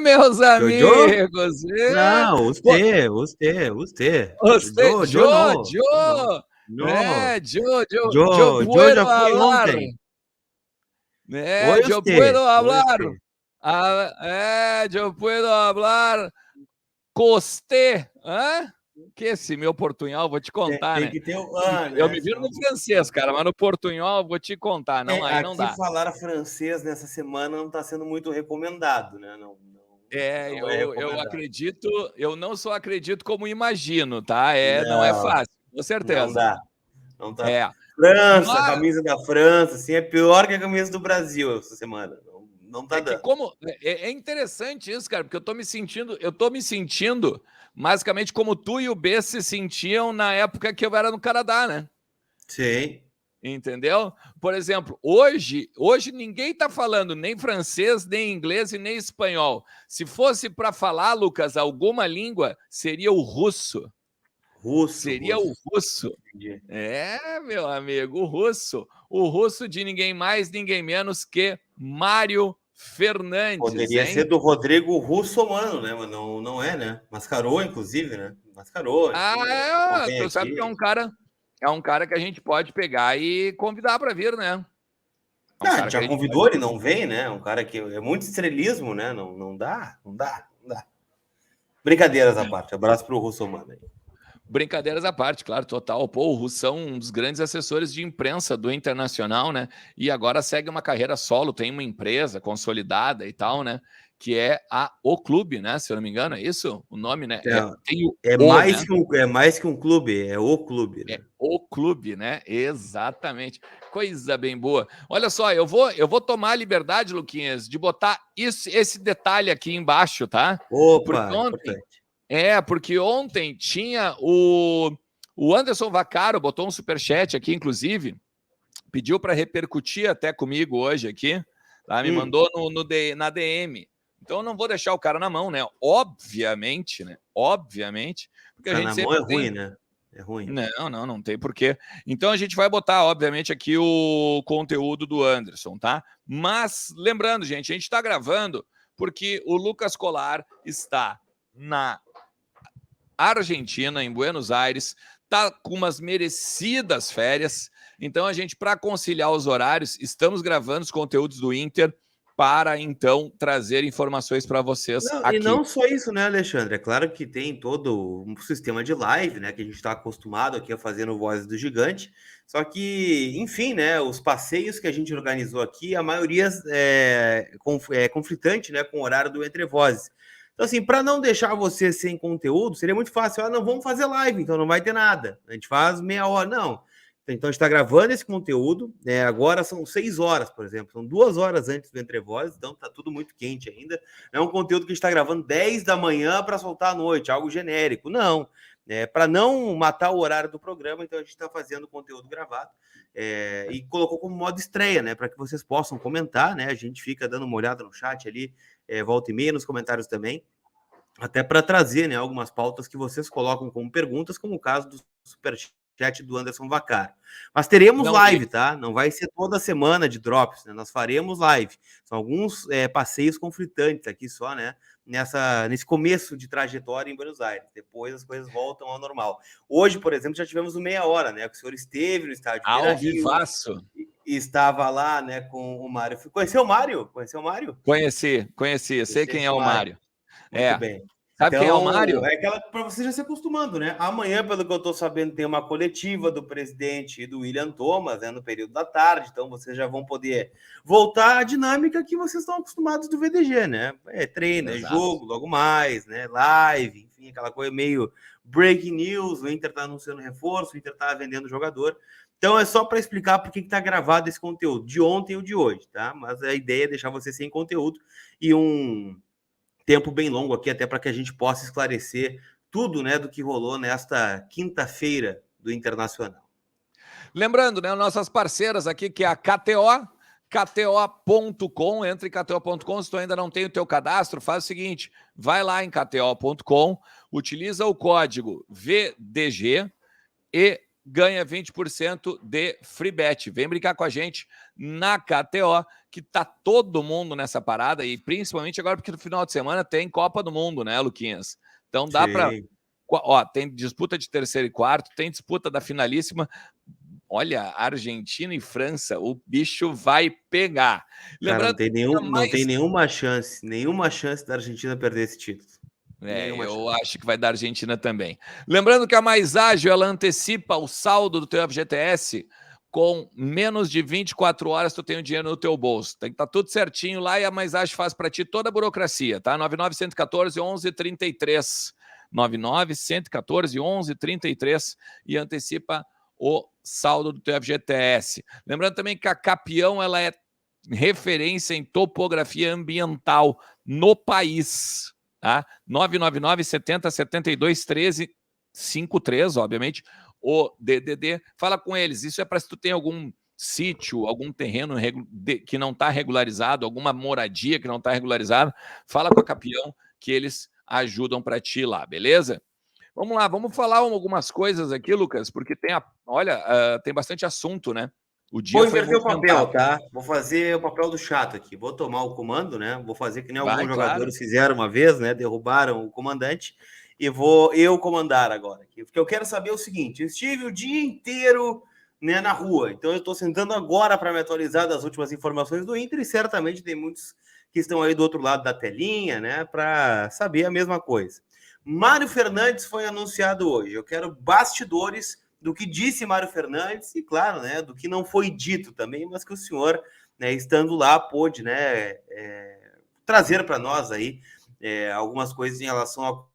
Meus Jojo? amigos. Não, você. Você, Jojo não. Joe. No. Yo Joe puedo já foi hablar. ontem. Oi, Yo puedo hablar. você. Yo puedo hablar. Costé. Que esse meu portunhol, vou te contar, Tem né? que ter o Eu né? me viro Senão no francês, cara, mas no portunhol, vou te contar. Não, aí não aqui dá. falar francês nessa semana não está sendo muito recomendado, né? Não é Eu recomendado. acredito, eu não só acredito como imagino, tá? Não é Não, fácil, com não certeza. dá. Não tá. É. França, Mas camisa da França, assim, é pior que a camisa do Brasil essa semana. Não tá é que dando. como é interessante isso, cara, porque eu tô me sentindo basicamente como tu e o B se sentiam na época que eu era no Canadá, né? Sim. Entendeu? Por exemplo, hoje ninguém tá falando nem francês, nem inglês e nem espanhol. Se fosse para falar, Lucas, alguma língua, seria o russo. Seria o russo. Entendi. Meu amigo, o russo de ninguém mais, ninguém menos que Mário Fernandes, Poderia hein? ser do Rodrigo Russomano, né? Mas não é, né? Mascarou, inclusive, né? Mascarou, enfim, não vem Tu sabe que aqui. é um cara que a gente pode pegar e convidar para vir, né? É um Ah, cara que a já gente convidou, ele não vem, né? Um cara que é muito estrelismo, né? Não dá. Brincadeiras à parte. Abraço pro Russomano aí. Brincadeiras à parte, claro, total. Pô, o Russão, um dos grandes assessores de imprensa do Internacional, né? E agora segue uma carreira solo, tem uma empresa consolidada e tal, né? Que é a O Clube, né? Se eu não me engano, é isso? O nome, né? Tem né? É mais que um clube, é o clube, né? É O Clube, né? Exatamente. Coisa bem boa. Olha só, eu vou tomar a liberdade, Luquinhas, de botar esse detalhe aqui embaixo, tá? Porque Opa, ontem importante. porque ontem tinha o Anderson Vaccaro, botou um superchat aqui, inclusive, pediu para repercutir até comigo hoje aqui, tá? Me mandou na DM. Então eu não vou deixar o cara na mão, né? Obviamente, né? Obviamente, porque a Ficar gente na mão é sempre ruim, tem. né? É ruim. Não tem porquê. Então a gente vai botar, obviamente, aqui o conteúdo do Anderson, tá? Mas lembrando, gente, a gente está gravando porque o Lucas Colar está na Argentina, em Buenos Aires, tá com umas merecidas férias. Então a gente, para conciliar os horários, estamos gravando os conteúdos do Inter para então trazer informações para vocês Não, e aqui. não só isso, né, Alexandre? É claro que tem todo um sistema de live, né, que a gente está acostumado aqui a fazer no Vozes do Gigante. Só que, enfim, né, os passeios que a gente organizou aqui, a maioria é conflitante, né, com o horário do Entre Vozes. Então, assim, para não deixar você sem conteúdo, seria muito fácil. Não vamos fazer live, então não vai ter nada. A gente faz meia hora. Não. Então, a gente está gravando esse conteúdo. Agora são 6 horas, por exemplo. São 2 horas antes do Entre Vozes, então tá tudo muito quente ainda. É um conteúdo que a gente está gravando 10 da manhã para soltar à noite, algo genérico. Não. Para não matar o horário do programa, então a gente está fazendo conteúdo gravado. E colocou como modo estreia, né? Para que vocês possam comentar, né? A gente fica dando uma olhada no chat ali, volta e meia, nos comentários também, até para trazer, né, algumas pautas que vocês colocam como perguntas, como o caso do superchat do Anderson Vaccaro. Mas teremos live, tá? Não vai ser toda semana de drops, né? Nós faremos live. São alguns passeios conflitantes aqui só, né? Nesse começo de trajetória em Buenos Aires. Depois as coisas voltam ao normal. Hoje, por exemplo, já tivemos meia hora, né? O senhor esteve no estádio Ao Beira-Rio vivaço. e estava lá, né, com o Mário. Conheceu o Mário? Conheci. Sei quem é o Mário. Muito bem. Sabe quem é o Então, Mário? é aquela para você já se acostumando, né? Amanhã, pelo que eu estou sabendo, tem uma coletiva do presidente e do William Thomas, né, no período da tarde. Então, vocês já vão poder voltar à dinâmica que vocês estão acostumados do VDG, né? Treino, Exato. jogo, logo mais, né? Live, enfim, aquela coisa meio breaking news. O Inter está anunciando reforço, o Inter está vendendo jogador. Então, é só para explicar por que está gravado esse conteúdo, de ontem ou de hoje, tá? Mas a ideia é deixar você sem conteúdo e um tempo bem longo aqui, até para que a gente possa esclarecer tudo, né, do que rolou nesta quinta-feira do Internacional. Lembrando, né, nossas parceiras aqui, que é a KTO, KTO.com, entre em KTO.com, se tu ainda não tem o teu cadastro, faz o seguinte, vai lá em KTO.com, utiliza o código VDG e ganha 20% de free bet. Vem brincar com a gente na KTO, que tá todo mundo nessa parada, e principalmente agora porque no final de semana tem Copa do Mundo, né, Luquinhas? Então dá para... Ó, tem disputa de terceiro e quarto, tem disputa da finalíssima. Olha, Argentina e França, o bicho vai pegar. Cara, não tem nenhuma chance da Argentina perder esse título. Eu acho que vai dar Argentina também. Lembrando que a Mais Ágil, ela antecipa o saldo do teu FGTS com menos de 24 horas, tu tem o dinheiro no teu bolso. Tem que estar tudo certinho lá e a Mais Ágil faz para ti toda a burocracia, tá? 99-114-1133. 99-114-1133 e antecipa o saldo do teu FGTS. Lembrando também que a Capião, ela é referência em topografia ambiental no país, tá? 999 70 72 13 53, obviamente, o DDD. Fala com eles. Isso é para se tu tem algum sítio, algum terreno que não está regularizado, alguma moradia que não está regularizada, fala com a Capião que eles ajudam para ti lá, beleza? Vamos lá, vamos falar algumas coisas aqui, Lucas, porque tem tem bastante assunto, né? O dia vou inverter o papel, tá? Vou fazer o papel do chato aqui. Vou tomar o comando, né? Vou fazer que nem alguns jogadores fizeram uma vez, né? Derrubaram o comandante. E vou eu comandar agora. Porque eu quero saber o seguinte: eu estive o dia inteiro, né, na rua. Então eu estou sentando agora para me atualizar das últimas informações do Inter. E certamente tem muitos que estão aí do outro lado da telinha, né? Para saber a mesma coisa. Mário Fernandes foi anunciado hoje. Eu quero bastidores do que disse Mário Fernandes e, claro, né, do que não foi dito também, mas que o senhor, né, estando lá, pôde, né, trazer para nós aí algumas coisas em relação a...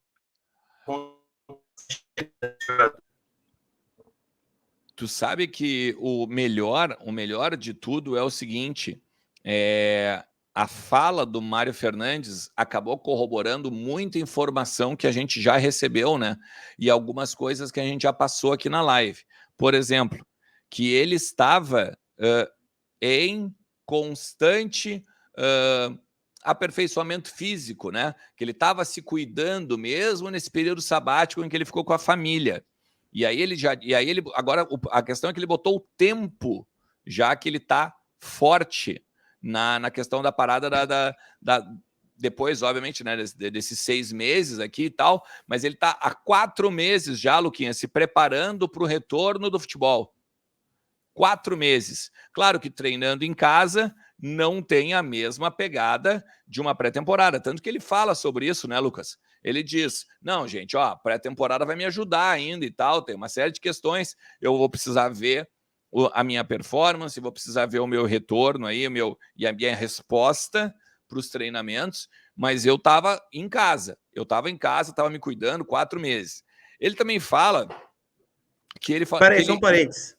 Tu sabe que o melhor de tudo é o seguinte, a fala do Mário Fernandes acabou corroborando muita informação que a gente já recebeu, né? E algumas coisas que a gente já passou aqui na live. Por exemplo, que ele estava em constante aperfeiçoamento físico, né? Que ele estava se cuidando mesmo nesse período sabático em que ele ficou com a família. E aí agora a questão é que ele botou o tempo, já que ele está forte na questão da parada depois, obviamente, né, desses 6 meses aqui e tal, mas ele está há 4 meses já, Luquinha, se preparando para o retorno do futebol. 4 meses. Claro que treinando em casa não tem a mesma pegada de uma pré-temporada, tanto que ele fala sobre isso, né, Lucas? Ele diz, não, gente, ó, a pré-temporada vai me ajudar ainda e tal, tem uma série de questões, eu vou precisar ver a minha performance, vou precisar ver o meu retorno aí, e a minha resposta para os treinamentos, mas eu estava em casa, estava me cuidando 4 meses. Ele também fala que ele fala... Peraí, só um parênteses.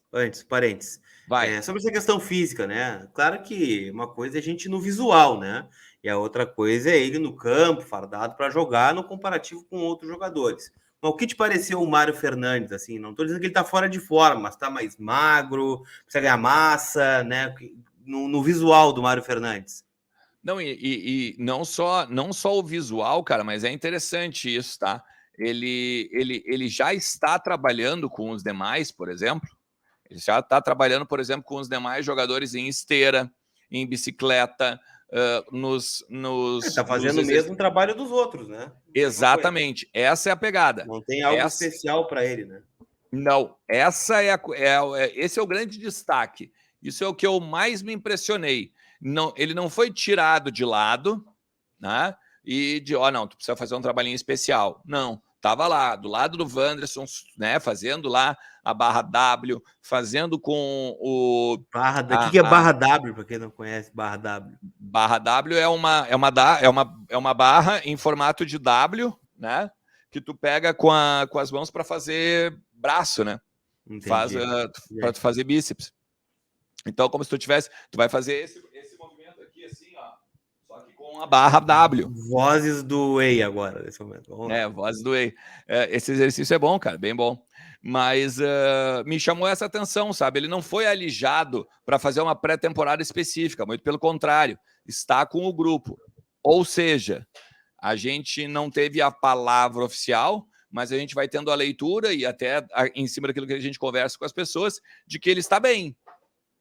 Vai. Sobre essa questão física, né? Claro que uma coisa é a gente no visual, né? E a outra coisa é ele no campo, fardado para jogar, no comparativo com outros jogadores. Mas o que te pareceu o Mário Fernandes, assim? Não estou dizendo que ele está fora de forma, mas está mais magro, precisa ganhar massa, né? No visual do Mário Fernandes. Não, e não só o visual, cara, mas é interessante isso, tá? Ele já está trabalhando com os demais, por exemplo. Ele já está trabalhando, por exemplo, com os demais jogadores em esteira, em bicicleta, Está fazendo o mesmo trabalho dos outros, né? Exatamente. Essa é a pegada. Não tem algo especial para ele, né? Não. Esse é o grande destaque. Isso é o que eu mais me impressionei. Não, ele não foi tirado de lado, né? E não, tu precisa fazer um trabalhinho especial. Não. Estava lá, do lado do Wanderson, né, fazendo lá a barra W, fazendo com o... O que é barra W, para quem não conhece barra W? Barra W é uma barra em formato de W, né, que tu pega com as mãos para fazer braço, né? Para tu fazer bíceps. Então, como se tu vai fazer esse movimento aqui, assim, ó, só que com a barra W. Vozes do Whey agora, nesse momento. Vozes do Whey. Esse exercício é bom, cara, bem bom. Mas me chamou essa atenção, sabe? Ele não foi alijado para fazer uma pré-temporada específica, muito pelo contrário, está com o grupo. Ou seja, a gente não teve a palavra oficial, mas a gente vai tendo a leitura e até em cima daquilo que a gente conversa com as pessoas, de que ele está bem,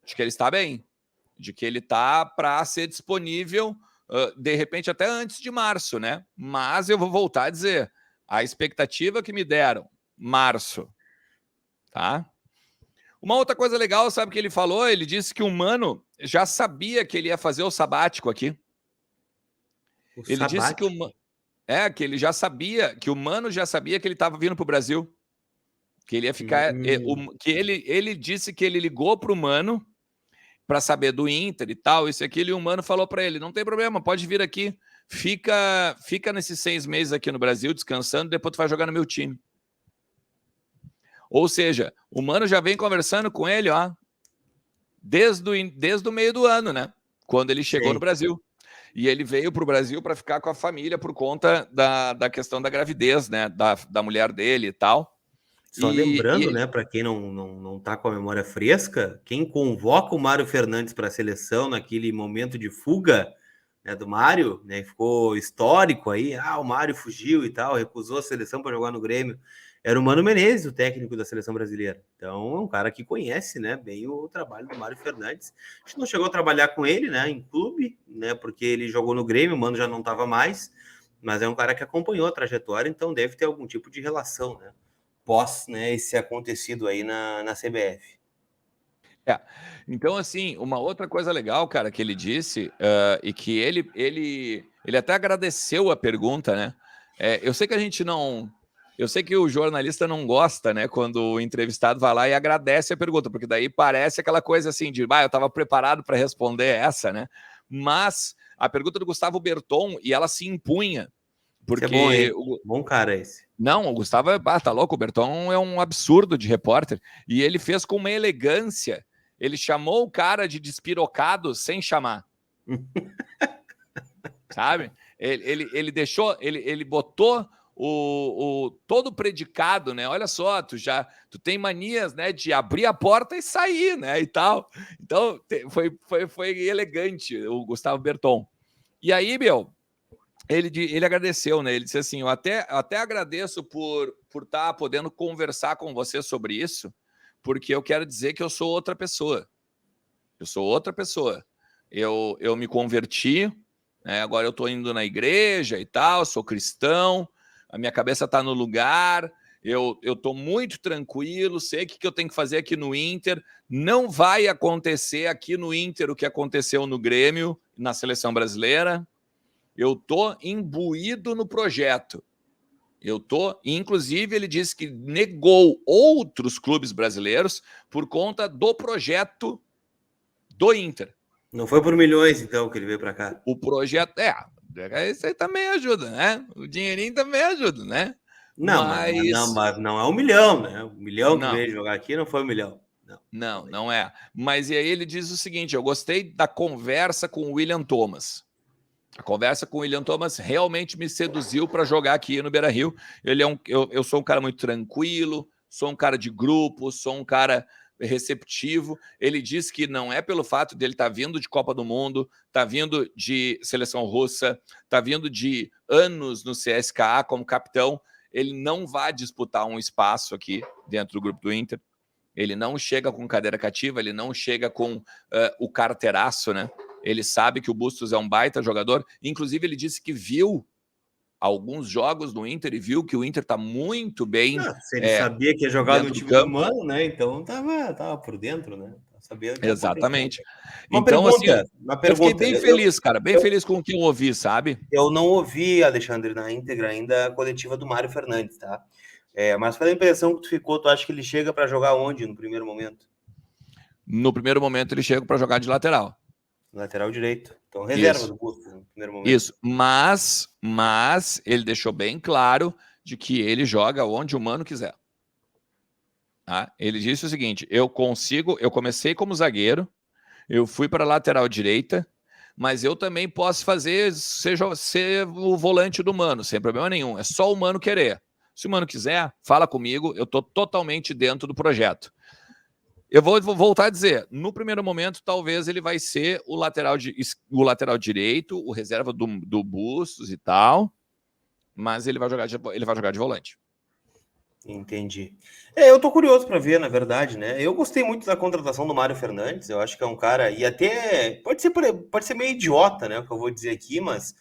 de que ele está para ser disponível, de repente até antes de março, né? Mas eu vou voltar a dizer, a expectativa que me deram, março, tá? Uma outra coisa legal, sabe o que ele falou? Ele disse que o Mano já sabia que ele ia fazer o sabático aqui. Ele disse que que ele já sabia, que o Mano já sabia que ele estava vindo para o Brasil. Que ele ia ficar. Que ele disse que ele ligou para o Mano para saber do Inter e tal, isso e aquilo, e o Mano falou para ele: não tem problema, pode vir aqui. Fica nesses 6 meses aqui no Brasil, descansando, depois tu vai jogar no meu time. Ou seja, o Mano já vem conversando com ele, ó, desde o meio do ano, né? Quando ele chegou no Brasil. E ele veio para o Brasil para ficar com a família por conta da questão da gravidez, né? Da mulher dele e tal. Só lembrando, né, para quem não tá com a memória fresca, quem convoca o Mário Fernandes para a seleção naquele momento de fuga, né, do Mário, né, ficou histórico aí, o Mário fugiu e tal, recusou a seleção para jogar no Grêmio, era o Mano Menezes, o técnico da seleção brasileira. Então, é um cara que conhece, né, bem o trabalho do Mário Fernandes. A gente não chegou a trabalhar com ele, né, em clube, né, porque ele jogou no Grêmio, o Mano já não estava mais, mas é um cara que acompanhou a trajetória, então deve ter algum tipo de relação, né, pós, né, esse acontecido aí na CBF. Então, assim, uma outra coisa legal, cara, que ele disse, e que ele até agradeceu a pergunta, né? Eu sei que a gente não... Eu sei que o jornalista não gosta, né, quando o entrevistado vai lá e agradece a pergunta, porque daí parece aquela coisa assim de, eu estava preparado para responder essa, né? Mas a pergunta do Gustavo Berton, e ela se impunha, porque... Isso é bom, bom cara esse. Não, o Gustavo tá louco, o Berton é um absurdo de repórter, e ele fez com uma elegância, ele chamou o cara de despirocado sem chamar. Sabe? Ele deixou, ele botou todo o predicado, né? Olha só, tu tem manias, né, de abrir a porta e sair, né, e tal. Então, foi elegante o Gustavo Berton. E aí, ele agradeceu, né? Ele disse assim: eu até agradeço por estar podendo conversar com você sobre isso, porque eu quero dizer que eu sou outra pessoa. Eu sou outra pessoa. Eu me converti, né? Agora eu estou indo na igreja e tal, sou cristão, a minha cabeça está no lugar, eu estou muito tranquilo, sei o que eu tenho que fazer aqui no Inter. Não vai acontecer aqui no Inter o que aconteceu no Grêmio, na seleção brasileira. Eu tô imbuído no projeto. Inclusive, ele disse que negou outros clubes brasileiros por conta do projeto do Inter. Não foi por milhões, então, que ele veio para cá. O projeto, isso aí também ajuda, né? O dinheirinho também ajuda, né? Mas não é 1 milhão, né? 1 milhão que veio jogar aqui não foi 1 milhão. Não é. Mas e aí ele diz o seguinte: eu gostei da conversa com o William Thomas. A conversa com o William Thomas realmente me seduziu para jogar aqui no Beira-Rio. Eu sou um cara muito tranquilo, sou um cara de grupo, sou um cara receptivo. Ele disse que não é pelo fato dele estar vindo de Copa do Mundo, estar vindo de seleção russa, estar vindo de anos no CSKA como capitão, ele não vai disputar um espaço aqui dentro do grupo do Inter. Ele não chega com cadeira cativa, ele não chega com o carteiraço, né? Ele sabe que o Bustos é um baita jogador. Inclusive, ele disse que viu alguns jogos do Inter e viu que o Inter está muito bem. Se ele sabia que ia jogar no time do Mano, né? Então tava por dentro, né? Sabendo que exatamente. Uma pergunta. Eu fiquei bem feliz, cara. Bem feliz com o que eu ouvi, sabe? Eu não ouvi, Alexandre, na íntegra ainda a coletiva do Mário Fernandes, tá? Mas pela impressão que tu ficou, tu acha que ele chega para jogar onde no primeiro momento? No primeiro momento, ele chega para jogar de lateral. Lateral direito. Então, reserva do Bustos no primeiro momento. Isso, mas ele deixou bem claro de que ele joga onde o Mano quiser. Tá? Ele disse o seguinte: eu comecei como zagueiro, eu fui para a lateral direita, mas eu também posso ser o volante do Mano, sem problema nenhum. É só o Mano querer. Se o Mano quiser, fala comigo, eu estou totalmente dentro do projeto. Eu vou voltar a dizer, no primeiro momento, talvez ele vai ser o lateral direito, o reserva do Bustos e tal, mas ele vai jogar de volante. Entendi. Eu tô curioso para ver, na verdade, né? Eu gostei muito da contratação do Mário Fernandes. Eu acho que é um cara, e até pode ser meio idiota, né? O que eu vou dizer aqui, mas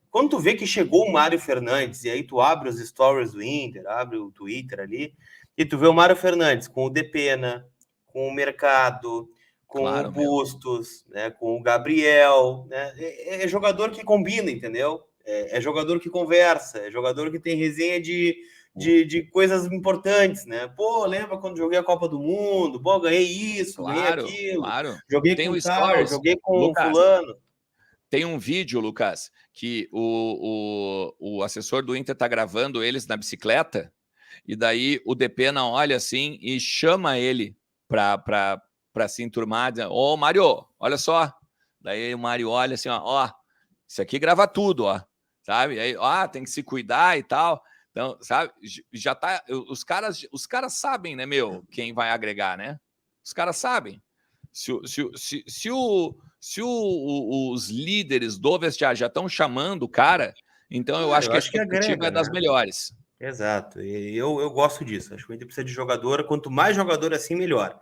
quando tu vê que chegou o Mário Fernandes, e aí tu abre os stories do Inter, abre o Twitter ali, e tu vê o Mário Fernandes com o Depena, com o Mercado, com o Claro, meu. Bustos, né? Com o Gabriel, né? É jogador que combina, entendeu? É jogador que conversa, é jogador que tem resenha de coisas importantes, né? Pô, lembra quando joguei a Copa do Mundo? Pô, ganhei isso, ganhei Claro, aquilo, claro. joguei Tem com o tal, stories, joguei com Lucas. fulano. Tem um vídeo, Lucas, que o assessor do Inter tá gravando eles na bicicleta, e daí o Depena olha assim e chama ele para se enturmar, dizendo, ô Mário, olha só. Daí o Mário olha assim, ó, isso aqui grava tudo, ó, sabe? Aí, tem que se cuidar e tal. Então, sabe, já tá, os caras sabem, né, meu, quem vai agregar, né? Os caras sabem. Se os líderes do vestiário já estão chamando o cara, então eu acho Eu que a acho que expectativa agrega, é das né? melhores. Exato. E eu gosto disso. Acho que o Inter precisa de jogador. Quanto mais jogador assim, melhor.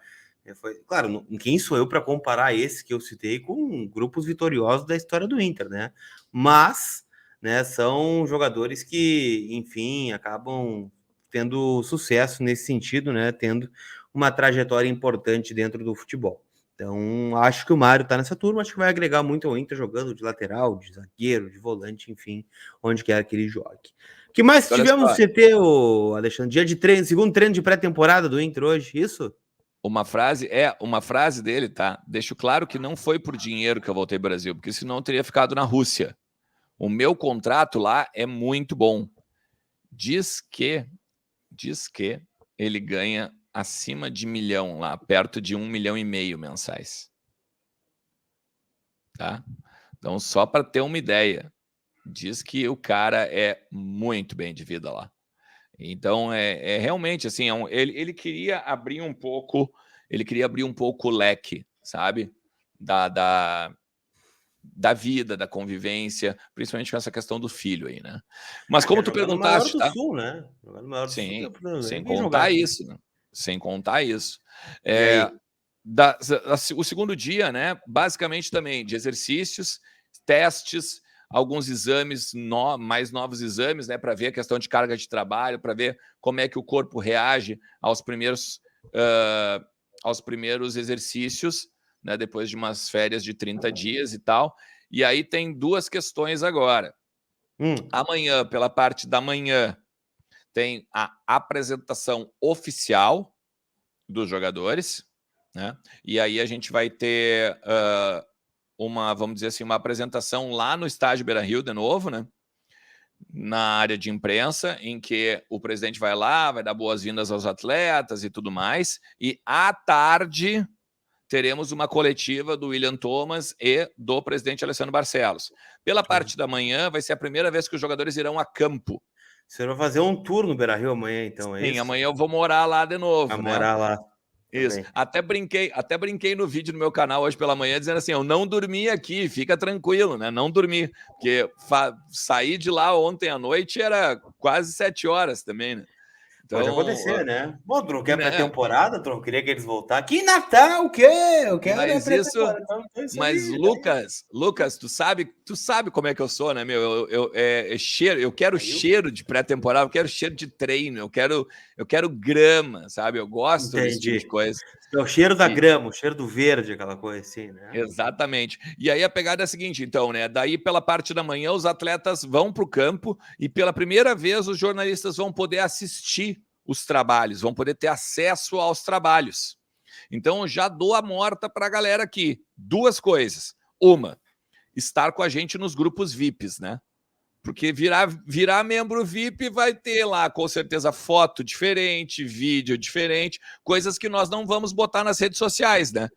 Claro, quem sou eu para comparar esse que eu citei com grupos vitoriosos da história do Inter, né? Mas, né, são jogadores que, enfim, acabam tendo sucesso nesse sentido, né? Tendo uma trajetória importante dentro do futebol. Então, acho que o Mário está nessa turma, acho que vai agregar muito ao Inter jogando de lateral, de zagueiro, de volante, enfim, onde quer que ele jogue. O que mais Olha tivemos no só, CT, Alexandre? Dia de treino, segundo treino de pré-temporada do Inter hoje, isso? uma frase dele, tá? Deixo claro que não foi por dinheiro que eu voltei ao Brasil, porque senão eu teria ficado na Rússia. O meu contrato lá é muito bom. Diz que ele ganha acima de 1 milhão lá, perto de 1,5 milhão mensais, tá? Então, só para ter uma ideia, diz que o cara é muito bem de vida lá. Então, realmente assim, ele queria abrir um pouco, o leque, sabe? Da vida, da convivência, principalmente com essa questão do filho aí, né? Mas como Quer tu jogar no maior perguntaste, do tá? Sul, né? Jogar no maior do Sul, Sim, sem vem jogar contar aqui. isso, né? Sem contar isso. E É, aí? o segundo dia, né? Basicamente também de exercícios, testes, alguns exames, mais novos exames, né? Para ver a questão de carga de trabalho, para ver como é que o corpo reage aos primeiros exercícios, né? Depois de umas férias de 30 dias e tal. E aí tem duas questões agora. Amanhã, pela parte da manhã, tem a apresentação oficial dos jogadores, né? E aí a gente vai ter vamos dizer assim, uma apresentação lá no estádio Beira-Rio de novo, né? Na área de imprensa, em que o presidente vai lá, vai dar boas-vindas aos atletas e tudo mais. E à tarde teremos uma coletiva do William Thomas e do presidente Alessandro Barcelos. Pela parte da manhã, vai ser a primeira vez que os jogadores irão a campo. Você vai fazer um tour no Beira-Rio amanhã, então, é Sim, isso? amanhã eu vou morar lá de Vai novo, né? morar lá Isso. também. Até brinquei no vídeo no meu canal hoje pela manhã, dizendo assim: eu não dormi aqui, fica tranquilo, né? Não dormi. Porque saí de lá ontem à noite era quase 7 horas também, né? Pode Então, acontecer, né? Bom, tu não quer né? pré-temporada? Tu não queria que eles voltassem? Que Natal, o quê? Eu quero é Mas isso. pré-temporada. Então, isso Mas aí, daí. Lucas, tu sabe como é que eu sou, né, meu? Cheiro, eu quero Aí eu cheiro de pré-temporada, eu quero cheiro de treino, eu quero grama, sabe? Eu gosto desse tipo de entendi. coisa. É o cheiro da E, grama, o cheiro do verde, aquela coisa assim, né? Exatamente. E aí a pegada é a seguinte, então, né? Daí pela parte da manhã os atletas vão para o campo e pela primeira vez os jornalistas vão poder assistir os trabalhos, vão poder ter acesso aos trabalhos. Então eu já dou a morta para a galera aqui. Duas coisas. Uma, estar com a gente nos grupos VIPs, né? Porque virar membro VIP vai ter lá, com certeza, foto diferente, vídeo diferente, coisas que nós não vamos botar nas redes sociais, né?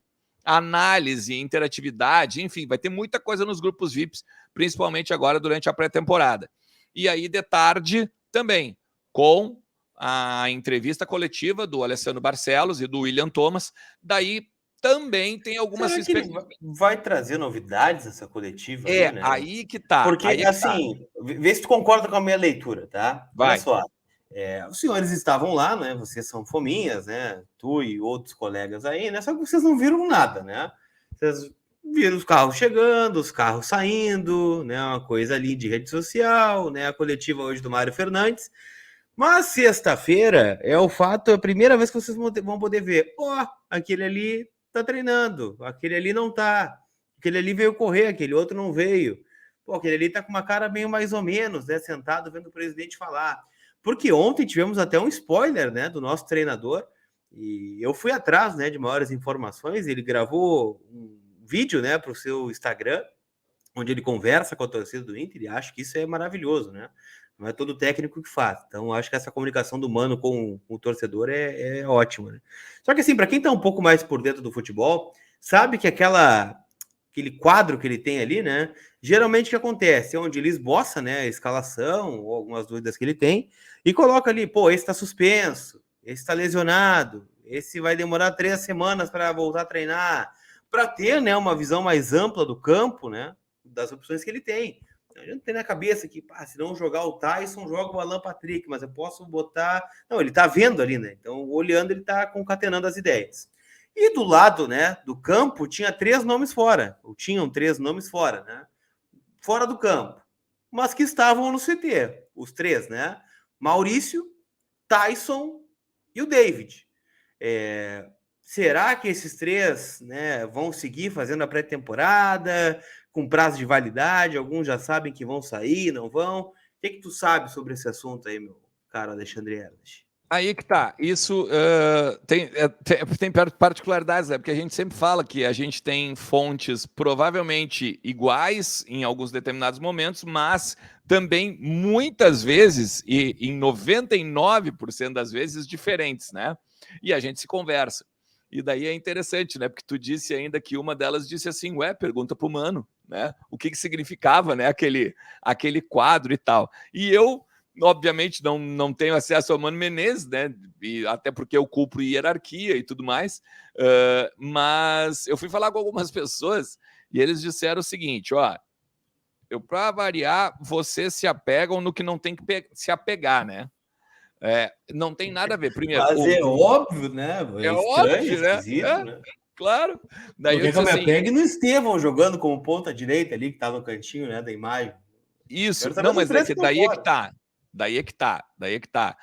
Análise, interatividade, enfim, vai ter muita coisa nos grupos VIPs, principalmente agora durante a pré-temporada. E aí, de tarde, também, com a entrevista coletiva do Alessandro Barcelos e do William Thomas. Daí também tem algumas Será que ele vai trazer novidades essa coletiva aí, né? aí que tá, Porque, aí que tá. assim, vê se tu concorda com a minha leitura, tá? Olha Vai. só. Os senhores estavam lá, né? Vocês são fominhas, né? Tu e outros colegas aí, né? Só que vocês não viram nada, né? Vocês viram os carros chegando, os carros saindo, né? Uma coisa ali de rede social, né? A coletiva hoje do Mário Fernandes. Mas sexta-feira é o fato, é a primeira vez que vocês vão poder ver. Aquele ali tá treinando, aquele ali não tá. Aquele ali veio correr, aquele outro não veio. Aquele ali tá com uma cara meio mais ou menos, né? Sentado vendo o presidente falar. Porque ontem tivemos até um spoiler, né, do nosso treinador, e eu fui atrás, né, de maiores informações. Ele gravou um vídeo, né, para o seu Instagram, onde ele conversa com a torcida do Inter, e acho que isso é maravilhoso, né? Não é todo técnico que faz. Então, acho que essa comunicação do Mano com o torcedor é ótima, né? Só que, assim, para quem tá um pouco mais por dentro do futebol, sabe que aquele quadro que ele tem ali, né? Geralmente o que acontece? É onde ele esboça, né, a escalação ou algumas dúvidas que ele tem e coloca ali, esse tá suspenso, esse tá lesionado, esse vai demorar 3 semanas para voltar a treinar, para ter, né, uma visão mais ampla do campo, né, das opções que ele tem. A gente não tem na cabeça que, se não jogar o Tyson, joga o Alan Patrick, mas eu posso botar... Não, ele tá vendo ali, né? Então, olhando, ele tá concatenando as ideias. E do lado, né, do campo, tinha 3 nomes fora. Ou tinham 3 nomes fora, né? Fora do campo. Mas que estavam no CT. Os 3, né? Maurício, Tyson e o David. Será que esses 3, né, vão seguir fazendo a pré-temporada com prazo de validade? Alguns já sabem que vão sair, não vão? O que tu sabe sobre esse assunto aí, meu caro Alexandre Ernest? Aí que tá, isso tem particularidades, né? Porque a gente sempre fala que a gente tem fontes provavelmente iguais em alguns determinados momentos, mas também muitas vezes, e em 99% das vezes, diferentes, né? E a gente se conversa. E daí é interessante, né? Porque tu disse ainda que uma delas disse assim, pergunta pro Mano, né? O que significava, né? Aquele quadro e tal. E eu obviamente não tenho acesso ao Mano Menezes, né? E até porque eu cumpro hierarquia e tudo mais. Mas eu fui falar com algumas pessoas e eles disseram o seguinte: para variar, vocês se apegam no que não tem que se apegar, né? Não tem nada a ver. Primeiro, mas é óbvio, né? É estranho, óbvio, né? esquisito, né? Claro. Daí Porque eu me apegue no Estevão jogando como ponta direita ali, que tá no cantinho, né, da imagem. Isso, não, mas é que daí é que tá. Daí é que tá.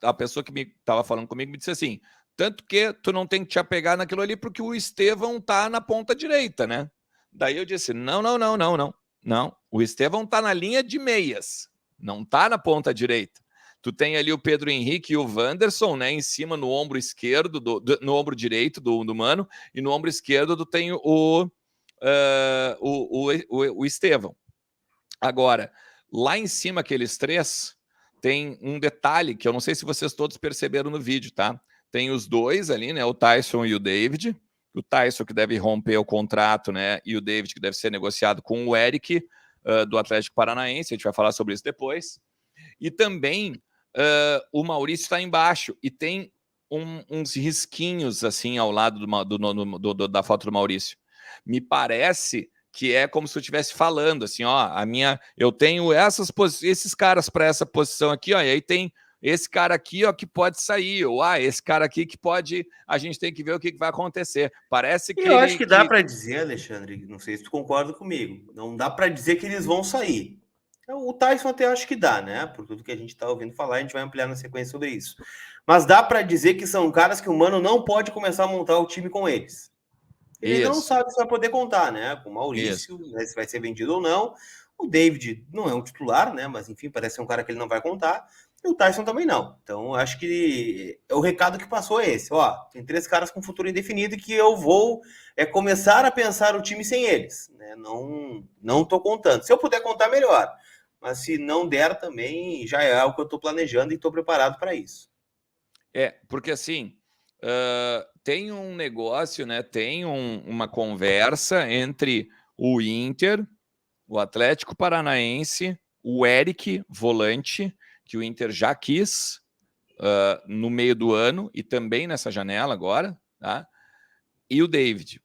A pessoa que me tava falando comigo me disse assim: tanto que tu não tem que te apegar naquilo ali, porque o Estevão tá na ponta direita, né? Daí eu disse: não. Não. O Estevão tá na linha de meias, não tá na ponta direita. Tu tem ali o Pedro Henrique e o Wanderson, né? Em cima no ombro esquerdo, no ombro direito do Mano, e no ombro esquerdo tu tem o Estevão. Agora, lá em cima, aqueles 3, tem um detalhe que eu não sei se vocês todos perceberam no vídeo, tá? Tem os 2 ali, né? O Tyson e o David. O Tyson que deve romper o contrato, né? E o David que deve ser negociado com o Eric, do Atlético Paranaense. A gente vai falar sobre isso depois. E também o Maurício está embaixo e tem uns risquinhos assim ao lado da foto do Maurício. Me parece que é como se eu estivesse falando assim, eu tenho esses caras para essa posição aqui, e aí tem esse cara aqui, que pode sair, ou esse cara aqui que pode, a gente tem que ver o que vai acontecer. Parece que eu acho que dá para dizer, Alexandre, não sei se tu concorda comigo, não dá para dizer que eles vão sair. O Tyson até acho que dá, né? Por tudo que a gente está ouvindo falar, a gente vai ampliar na sequência sobre isso. Mas dá para dizer que são caras que o Mano não pode começar a montar o time com eles. Ele não sabe se vai poder contar, né? Com o Maurício, né, se vai ser vendido ou não. O David não é um titular, né? Mas enfim, parece ser um cara que ele não vai contar. E o Tyson também não. Então, acho que o recado que passou é esse. Tem 3 caras com futuro indefinido e que eu vou começar a pensar o time sem eles. Né? Não tô contando. Se eu puder contar, melhor. Mas se não der também, já é o que eu estou planejando e estou preparado para isso. Porque assim, tem um negócio, né? Tem uma conversa entre o Inter, o Atlético Paranaense, o Eric, volante, que o Inter já quis no meio do ano e também nessa janela agora, tá? E o David.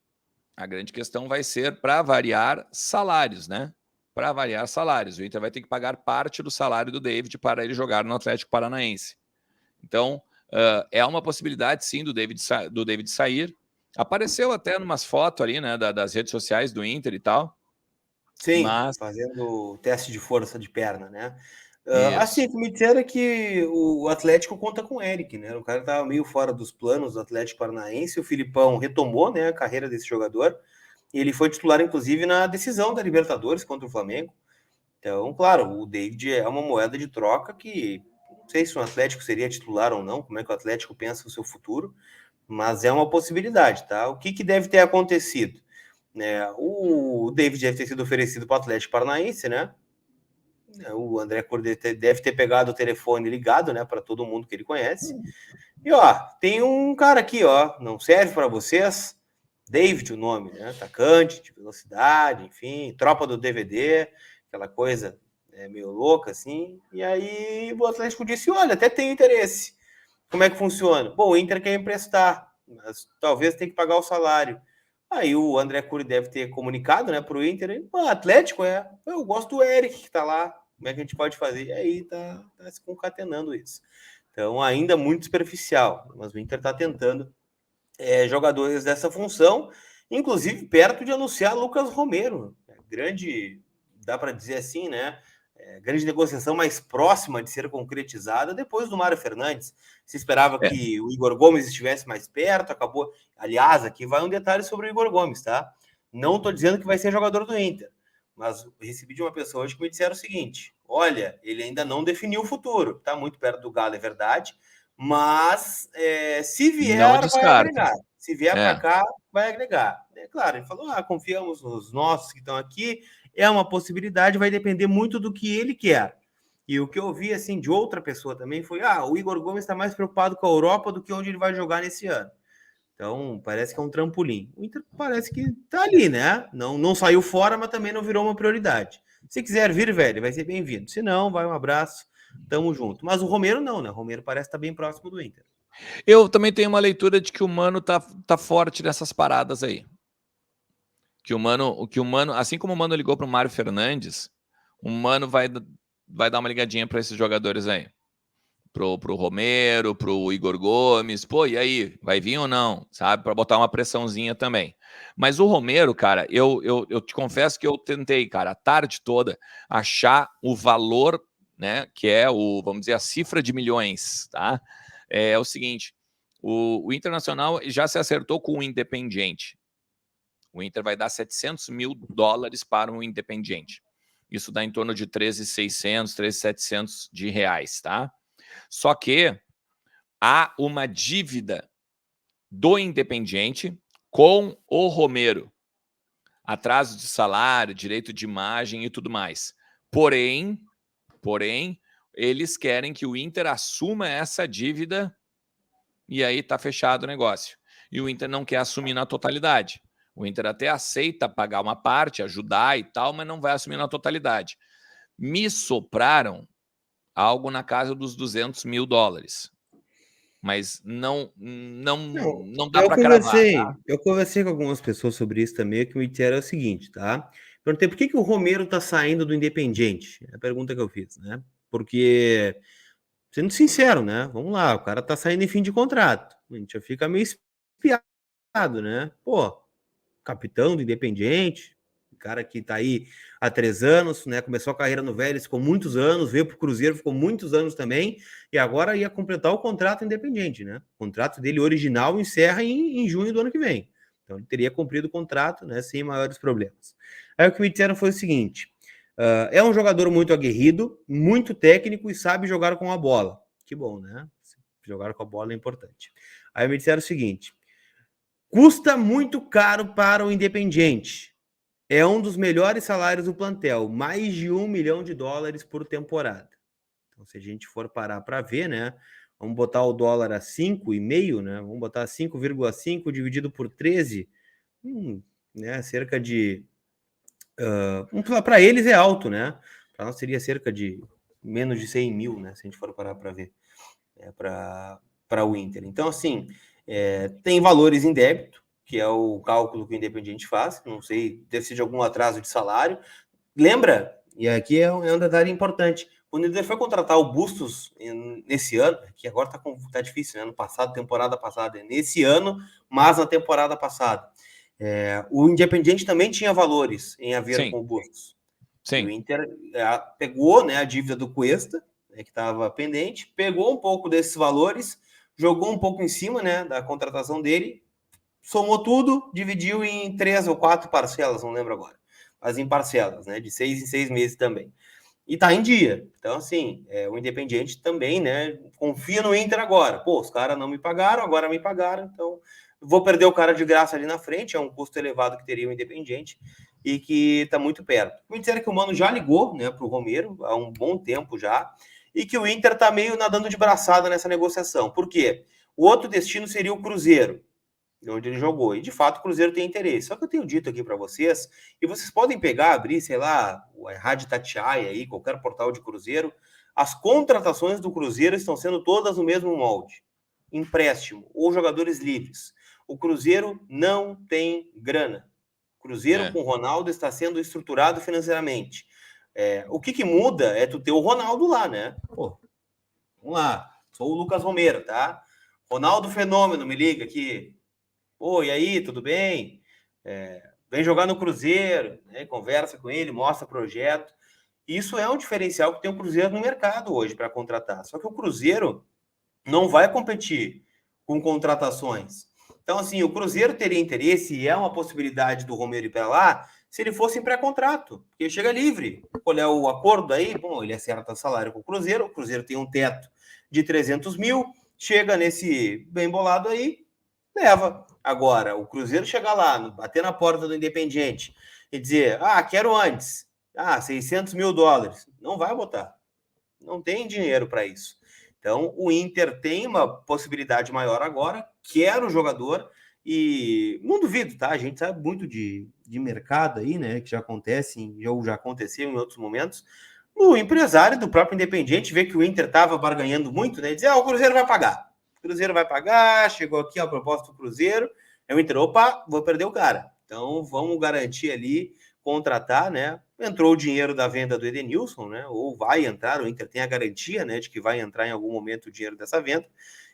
A grande questão vai ser, para variar, salários, né? para avaliar salários. O Inter vai ter que pagar parte do salário do David para ele jogar no Atlético Paranaense. Então, é uma possibilidade, sim, do David sair. Apareceu até umas fotos ali, né, das redes sociais do Inter e tal. Sim, Mas, fazendo teste de força de perna, né? Assim, isso. o que me disseram é que o Atlético conta com o Eric, né? O cara estava meio fora dos planos do Atlético Paranaense. O Filipão retomou, né, a carreira desse jogador. E ele foi titular, inclusive, na decisão da Libertadores contra o Flamengo. Então, claro, o David é uma moeda de troca que não sei se o Atlético seria titular ou não, como é que o Atlético pensa no seu futuro, mas é uma possibilidade, tá? O que deve ter acontecido? O David deve ter sido oferecido para o Atlético Paranaense, né? O André Cordet deve ter pegado o telefone ligado, né, para todo mundo que ele conhece. E ó, tem um cara aqui, ó, não serve para vocês. David, o nome, né? Atacante, de velocidade, enfim, tropa do DVD, aquela coisa meio louca assim. E aí o Atlético disse: olha, até tem interesse. Como é que funciona? Bom, o Inter quer emprestar, mas talvez tenha que pagar o salário. Aí o André Cury deve ter comunicado, né, para o Inter. Atlético, eu gosto do Eric que tá lá. Como é que a gente pode fazer? E aí tá se concatenando isso. Então, ainda muito superficial, mas o Inter está tentando jogadores dessa função, inclusive perto de anunciar Lucas Romero. Grande, dá para dizer assim, né? Grande negociação mais próxima de ser concretizada depois do Mário Fernandes. Se esperava É. que o Igor Gomes estivesse mais perto, acabou. Aliás, aqui vai um detalhe sobre o Igor Gomes, tá? Não estou dizendo que vai ser jogador do Inter, mas recebi de uma pessoa hoje que me disseram o seguinte: olha, ele ainda não definiu o futuro, está muito perto do Galo, é verdade, mas se Não vier, vai descarta. agregar. Se vier para É. cá, vai agregar. É claro, ele falou: confiamos nos nossos que estão aqui, é uma possibilidade, vai depender muito do que ele quer. E o que eu vi assim de outra pessoa também foi: o Igor Gomes está mais preocupado com a Europa do que onde ele vai jogar nesse ano. Então, parece que é um trampolim. O Inter parece que tá ali, né? Não saiu fora, mas também não virou uma prioridade. Se quiser vir, velho, vai ser bem-vindo. Se não, vai um abraço, tamo junto. Mas o Romero não, né? O Romero parece estar bem próximo do Inter. Eu também tenho uma leitura de que o Mano tá forte nessas paradas aí. Que o Mano, assim como o Mano ligou para o Mário Fernandes, o Mano vai dar uma ligadinha para esses jogadores aí. Pro Romero, pro Igor Gomes. Pô, e aí? Vai vir ou não? Sabe? Para botar uma pressãozinha também. Mas o Romero, cara, eu te confesso que eu tentei, cara, a tarde toda, achar o valor, né? Que é vamos dizer, a cifra de milhões, tá? É o seguinte: o Internacional já se acertou com o Independiente. O Inter vai dar 700 mil dólares para o Independiente. Isso dá em torno de 13.600, 13.700 de reais, tá? Só que há uma dívida do Independiente com o Romero. Atraso de salário, direito de imagem e tudo mais. Porém, eles querem que o Inter assuma essa dívida e aí tá fechado o negócio. E o Inter não quer assumir na totalidade. O Inter até aceita pagar uma parte, ajudar e tal, mas não vai assumir na totalidade. Me sopraram algo na casa dos 200 mil dólares. Mas não dá para cravar, tá? Eu conversei com algumas pessoas sobre isso também, que me disseram é o seguinte, tá? Perguntei por que o Romero tá saindo do Independiente? É a pergunta que eu fiz, né? Porque, sendo sincero, né? Vamos lá, o cara tá saindo em fim de contrato. A gente já fica meio espiado, né? Pô, capitão do Independiente, cara que tá aí há 3 anos, né? Começou a carreira no Vélez, ficou muitos anos, veio pro Cruzeiro, ficou muitos anos também, e agora ia completar o contrato independente, né? O contrato dele original encerra em junho do ano que vem. Então ele teria cumprido o contrato, né? Sem maiores problemas. Aí o que me disseram foi o seguinte: é um jogador muito aguerrido, muito técnico e sabe jogar com a bola. Que bom, né? Jogar com a bola é importante. Aí me disseram o seguinte: custa muito caro para o Independiente. É um dos melhores salários do plantel, mais de $1 milhão por temporada. Então, se a gente for parar para ver, né? Vamos botar o dólar a 5,5, né? Vamos botar 5,5 dividido por 13, né? Cerca de... para eles é alto, né? Para nós seria cerca de menos de 100 mil, né? Se a gente for parar para ver. Para o Inter. Então, assim, tem valores em débito, que é o cálculo que o Independiente faz, não sei, deve ser de algum atraso de salário, lembra, e aqui é um detalhe importante, quando ele foi contratar o Bustos nesse ano, que agora tá difícil, né? No passado, temporada passada, nesse ano, mas na temporada passada, o Independiente também tinha valores em haver com o Bustos. E o Inter pegou, né, a dívida do Cuesta, né, que estava pendente, pegou um pouco desses valores, jogou um pouco em cima, né, da contratação dele, somou tudo, dividiu em 3 ou 4 parcelas, não lembro agora, mas em parcelas, né, de 6 em 6 meses também. E tá em dia. Então, assim, o Independiente também, né, confia no Inter agora. Pô, os caras não me pagaram, agora me pagaram, então vou perder o cara de graça ali na frente, é um custo elevado que teria o Independiente e que tá muito perto. Me disseram que o Mano já ligou, né, pro Romero há um bom tempo já, e que o Inter tá meio nadando de braçada nessa negociação. Por quê? O outro destino seria o Cruzeiro, onde ele jogou. E, de fato, o Cruzeiro tem interesse. Só que eu tenho dito aqui para vocês, e vocês podem pegar, abrir, sei lá, o Rádio Tatiaia aí, qualquer portal de Cruzeiro, as contratações do Cruzeiro estão sendo todas no mesmo molde. Empréstimo ou jogadores livres. O Cruzeiro não tem grana. O Cruzeiro com o Ronaldo está sendo estruturado financeiramente. O que muda é tu ter o Ronaldo lá, né? Pô, vamos lá. Sou o Lucas Romero, tá? Ronaldo Fenômeno, me liga aqui. Pô, e aí, tudo bem? Vem jogar no Cruzeiro, né? Conversa com ele, mostra projeto. Isso é um diferencial que tem o Cruzeiro no mercado hoje para contratar. Só que o Cruzeiro não vai competir com contratações. Então, assim, o Cruzeiro teria interesse, e é uma possibilidade do Romero ir para lá, se ele fosse em pré-contrato, porque ele chega livre. Qual é o acordo aí? Bom, ele acerta salário com o Cruzeiro tem um teto de 300 mil, chega nesse bem bolado aí, leva. Agora, o Cruzeiro chegar lá, bater na porta do Independiente e dizer, quero antes, 600 mil dólares, não vai botar. Não tem dinheiro para isso. Então, o Inter tem uma possibilidade maior agora, quer o jogador, e não duvido, tá? A gente sabe muito de mercado aí, né? Que já acontece, ou já aconteceu em outros momentos. O empresário do próprio Independiente vê que o Inter estava barganhando muito, né? E dizer, o Cruzeiro vai pagar. O Cruzeiro vai pagar, chegou aqui a proposta do Cruzeiro, eu Inter, opa, vou perder o cara. Então, vamos garantir ali, contratar, né? Entrou o dinheiro da venda do Edenilson, né? Ou vai entrar, o Inter tem a garantia, né, de que vai entrar em algum momento o dinheiro dessa venda,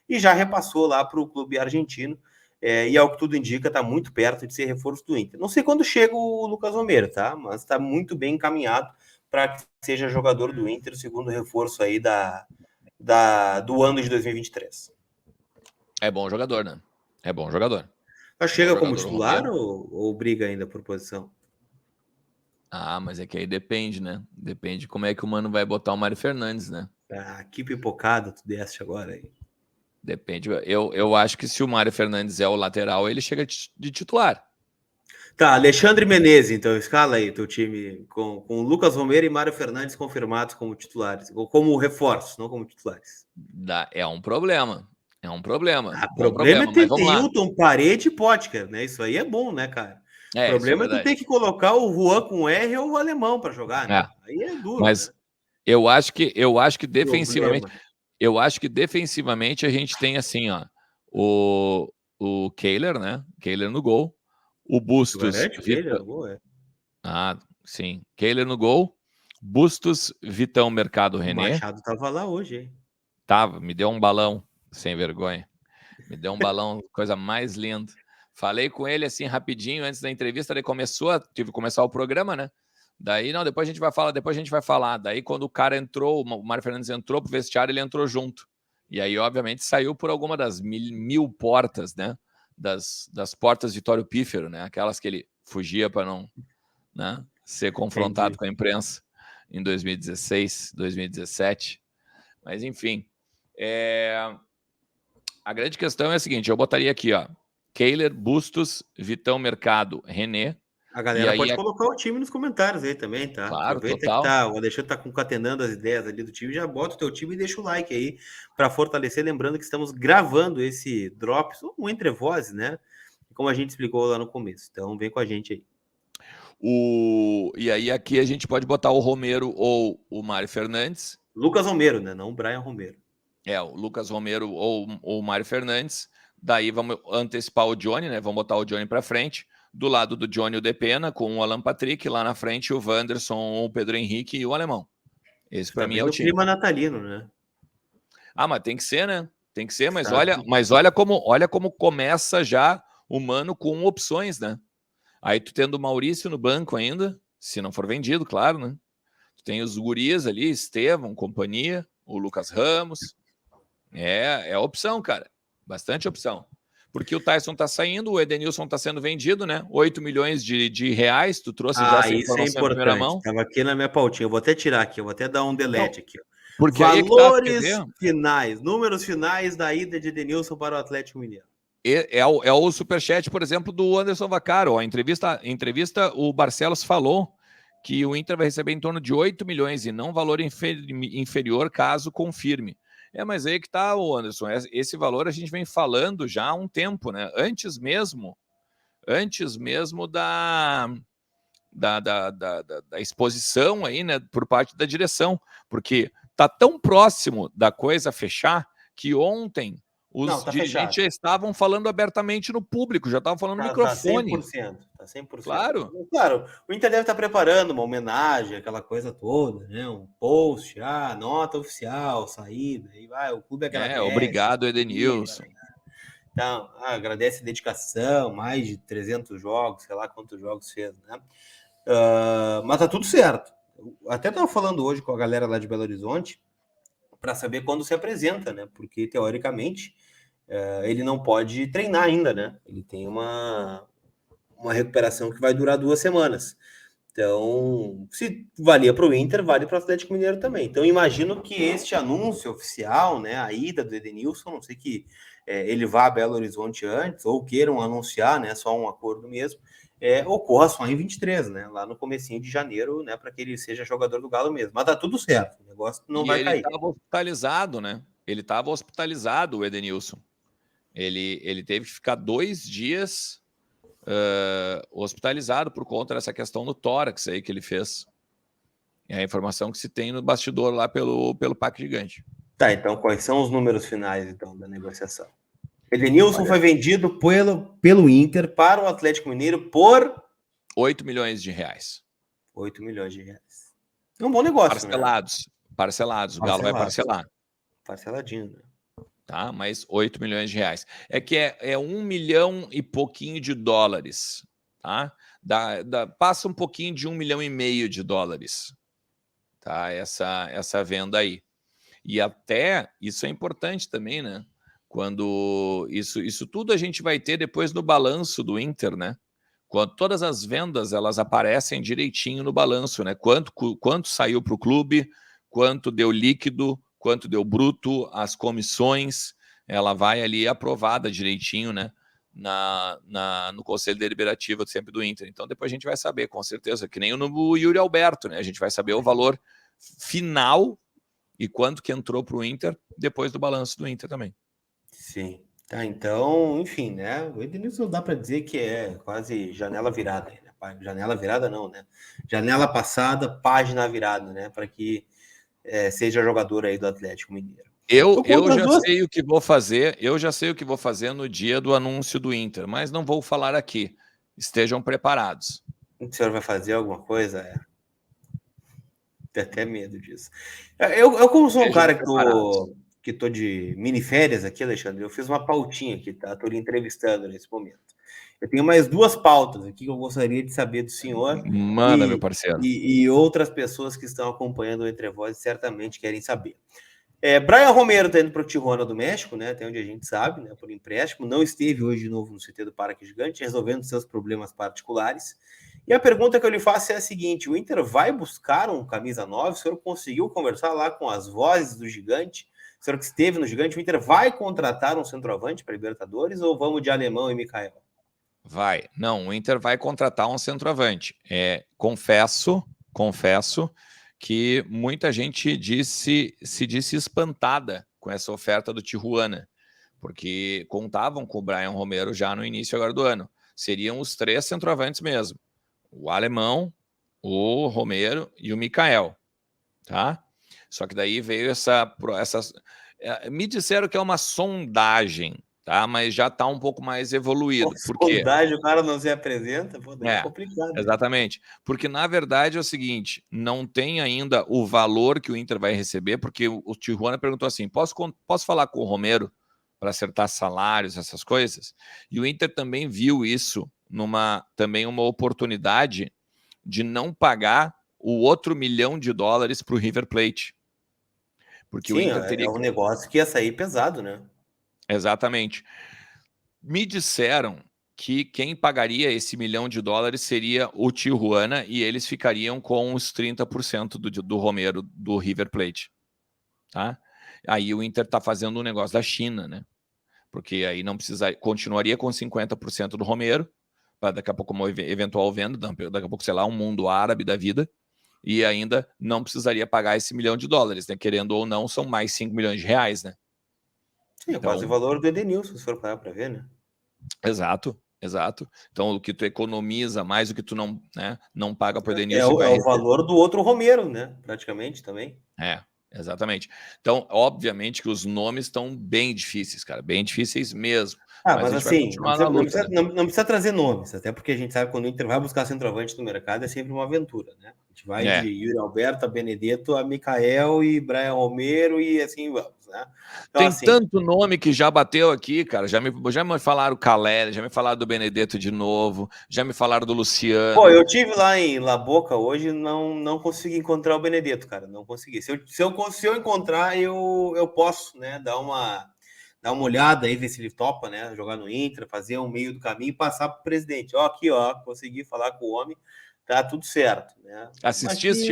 e já repassou lá para o clube argentino, e ao que tudo indica, está muito perto de ser reforço do Inter. Não sei quando chega o Lucas Romero, tá? Mas está muito bem encaminhado para que seja jogador do Inter, o segundo reforço aí do ano de 2023. É bom jogador, né? É bom jogador. Mas chega como titular ou briga ainda por posição? Mas é que aí depende, né? Depende como é que o Mano vai botar o Mário Fernandes, né? Que pipocada tu deste agora aí. Depende. Eu acho que se o Mário Fernandes é o lateral, ele chega de titular. Tá, Alexandre Menezes, então, escala aí teu time com Lucas Romero e Mário Fernandes confirmados como titulares, ou como reforços, não como titulares. É um problema. É um problema. O problema é ter Hilton, Parede e Potker, né? Isso aí é bom, né, cara? O problema é tu ter que colocar o Juan com R ou o alemão para jogar, né? Aí é duro. Mas, né? eu acho que defensivamente, a gente tem assim, ó, o Kehler, né? Kehler no gol, o Bustos. Kehler no gol, sim. Kehler no gol, Bustos, Vitão, Mercado, René. O Machado tava lá hoje, hein? Tava, me deu um balão, sem vergonha. Me deu um balão, coisa mais linda. Falei com ele assim rapidinho antes da entrevista, daí tive que começar o programa, né? Daí, não, depois a gente vai falar. Daí, quando o cara entrou, o Mário Fernandes entrou pro vestiário, ele entrou junto. E aí, obviamente, saiu por alguma das mil portas, né? Das portas de Vitório Pífero, né? Aquelas que ele fugia para não, né, ser confrontado com a imprensa em 2016, 2017. Mas, enfim. A grande questão é a seguinte, eu botaria aqui, ó, Kehler, Bustos, Vitão, Mercado, René. A galera pode colocar o time nos comentários aí também, tá? Claro, aproveita total. Que o Alexandre tá concatenando as ideias ali do time, já bota o teu time e deixa o like aí para fortalecer, lembrando que estamos gravando esse Drops, um Entre Vozes, né? Como a gente explicou lá no começo. Então vem com a gente aí. E aí aqui a gente pode botar o Romero ou o Mário Fernandes. Lucas Romero, né? Não o Brian Romero. O Lucas Romero ou o Mário Fernandes. Daí vamos antecipar o Johnny, né? Vamos botar o Johnny para frente. do lado do Johnny o Depena, com o Alan Patrick, lá na frente o Wanderson, o Pedro Henrique e o Alemão. Esse para mim é o time. Clima natalino, né? Ah, mas tem que ser, né? Tem que ser, mas Sabe? olha como começa já o Mano com opções, né? Aí tu tendo o Maurício no banco ainda, se não for vendido, claro, né? Tu tem os guris ali, Estevão, companhia, o Lucas Ramos. É opção, cara. Bastante opção. Porque o Tyson tá saindo, o Edenilson tá sendo vendido, né? 8 milhões de reais, tu trouxe já essa Isso é informação em primeira importante. mão. Estava aqui na minha pautinha. Eu vou até tirar aqui, eu vou até dar um delete aqui. Ó. Porque aí é que tá, Valores finais, números finais da ida de Edenilson para o Atlético Mineiro. É o superchat, por exemplo, do Anderson Vaccaro. A entrevista, o Barcelos falou que o Inter vai receber em torno de 8 milhões e não valor inferior caso confirme. Mas aí que tá, Anderson. Esse valor a gente vem falando já há um tempo, né? Antes mesmo da exposição aí, né, por parte da direção, porque tá tão próximo da coisa fechar que ontem os dirigentes já estavam falando abertamente no público, já estavam falando no microfone. Tá 100%. Claro. Claro, o Inter deve estar preparando uma homenagem, aquela coisa toda, né? Um post, nota oficial, saída, aí vai, o clube agradece. Obrigado, Edenilson. Então, agradece a dedicação, mais de 300 jogos, sei lá quantos jogos fez, né? Mas tá tudo certo. Até estava falando hoje com a galera lá de Belo Horizonte para saber quando se apresenta, né? Porque, teoricamente, ele não pode treinar ainda, né? Ele tem uma recuperação que vai durar 2 semanas. Então, se valia para o Inter, vale para o Atlético Mineiro também. Então, imagino que este anúncio oficial, né, a ida do Edenilson, não sei que ele vá a Belo Horizonte antes, ou queiram anunciar, né, só um acordo mesmo, ocorra só em 23, né, lá no comecinho de janeiro, né, para que ele seja jogador do Galo mesmo. Mas tá tudo certo, o negócio não vai cair. Ele estava hospitalizado, né? Ele estava hospitalizado, o Edenilson. Ele teve que ficar 2 dias hospitalizado por conta dessa questão do tórax aí que ele fez. É a informação que se tem no bastidor lá pelo Parque Gigante. Tá, então quais são os números finais então da negociação? Edenilson foi vendido pelo Inter para o Atlético Mineiro por 8 milhões de reais. 8 milhões de reais. É um bom negócio, Parcelados. O Galo vai parcelar. Parceladinho, né? Tá, mais 8 milhões de reais. É que é 1 milhão e pouquinho de dólares, tá? Passa um pouquinho de 1,5 milhão de dólares, tá? Essa venda aí. E até, isso é importante também, né? Quando isso tudo a gente vai ter depois no balanço do Inter, né? Quando todas as vendas, elas aparecem direitinho no balanço, né? Quanto saiu para o clube, quanto deu líquido, quanto deu bruto, as comissões, ela vai ali aprovada direitinho, né? No Conselho Deliberativo sempre do Inter. Então depois a gente vai saber, com certeza, que nem no Yuri Alberto, né? A gente vai saber o valor final e quanto que entrou para o Inter depois do balanço do Inter também. Sim. Tá, então, enfim, né? O Edenilson dá para dizer que é quase janela virada. Né? Janela virada não, né? Janela passada, página virada, né? Para que seja jogador aí do Atlético Mineiro. Eu já sei o que vou fazer, no dia do anúncio do Inter, mas não vou falar aqui. Estejam preparados. O senhor vai fazer alguma coisa? Tenho até medo disso. Eu como sou um cara que tô de mini férias aqui, Alexandre, eu fiz uma pautinha aqui, tá? Tô lhe entrevistando nesse momento. Eu tenho mais 2 pautas aqui que eu gostaria de saber do senhor. Manda, meu parceiro. E outras pessoas que estão acompanhando o Entre Vozes certamente querem saber. Brian Romero está indo para o Tijuana do México, né? Até onde a gente sabe, né? Por empréstimo. Não esteve hoje de novo no CT do Parque Gigante, resolvendo seus problemas particulares. E a pergunta que eu lhe faço é a seguinte: o Inter vai buscar um camisa 9? O senhor conseguiu conversar lá com as vozes do Gigante? O senhor que esteve no Gigante, o Inter vai contratar um centroavante para Libertadores ou vamos de Alemão e Mikael? Vai. Não, o Inter vai contratar um centroavante. Confesso que muita gente se disse espantada com essa oferta do Tijuana, porque contavam com o Brian Romero já no início agora do ano. Seriam os 3 centroavantes mesmo. O Alemão, o Romero e o Mikael, tá? Só que daí veio me disseram que é uma sondagem, tá? Mas já está um pouco mais evoluído. Por quê? Sondagem, o cara não se apresenta, pô, daí é É, complicado. exatamente. Porque, na verdade, é o seguinte, não tem ainda o valor que o Inter vai receber, porque o Tijuana perguntou assim, posso falar com o Romero para acertar salários, essas coisas? E o Inter também viu isso também uma oportunidade de não pagar o outro $1 milhão para o River Plate. Porque o Sim, Inter teria é um negócio que ia sair pesado, né? Exatamente. Me disseram que quem pagaria esse $1 milhão seria o Tijuana e eles ficariam com os 30% do Romero do River Plate. Tá? Aí o Inter está fazendo um negócio da China, né? Porque aí não continuaria com 50% do Romero, para daqui a pouco uma eventual venda, daqui a pouco, sei lá, um mundo árabe da vida, e ainda não precisaria pagar esse $1 milhão, né? Querendo ou não, são mais R$ 5 milhões, né? Sim, é quase o Então, valor do Edenilson, se for parar para ver, né? exato. Então, o que tu economiza mais, o que tu não, né, não paga para o É Edenilson e o, é vai o receber. valor do outro Romero, né? Praticamente também. Exatamente. Então, obviamente que os nomes estão bem difíceis, cara, bem difíceis mesmo. Ah, Mas mas a gente vai assim, continuar na luta, né? não precisa trazer nomes, até porque a gente sabe que quando o Inter vai buscar centroavante no mercado é sempre uma aventura, né? A gente vai de É. Yuri Alberto a Benedetto a Mikael e Brian Romero e assim vamos, né? Então, Tem assim, tanto nome que já bateu aqui, cara. Já me falaram Caleri, já me falaram do Benedetto de novo, já me falaram do pô, Luciano. eu tive lá em La Boca hoje, não consegui encontrar o Benedetto, cara, não consegui. Se eu encontrar, eu posso, né, dar uma olhada aí, ver se ele topa, né, jogar no Inter, fazer um meio do caminho e passar para o presidente. Ó, aqui, ó, consegui falar com o homem, tá tudo certo, né? Mas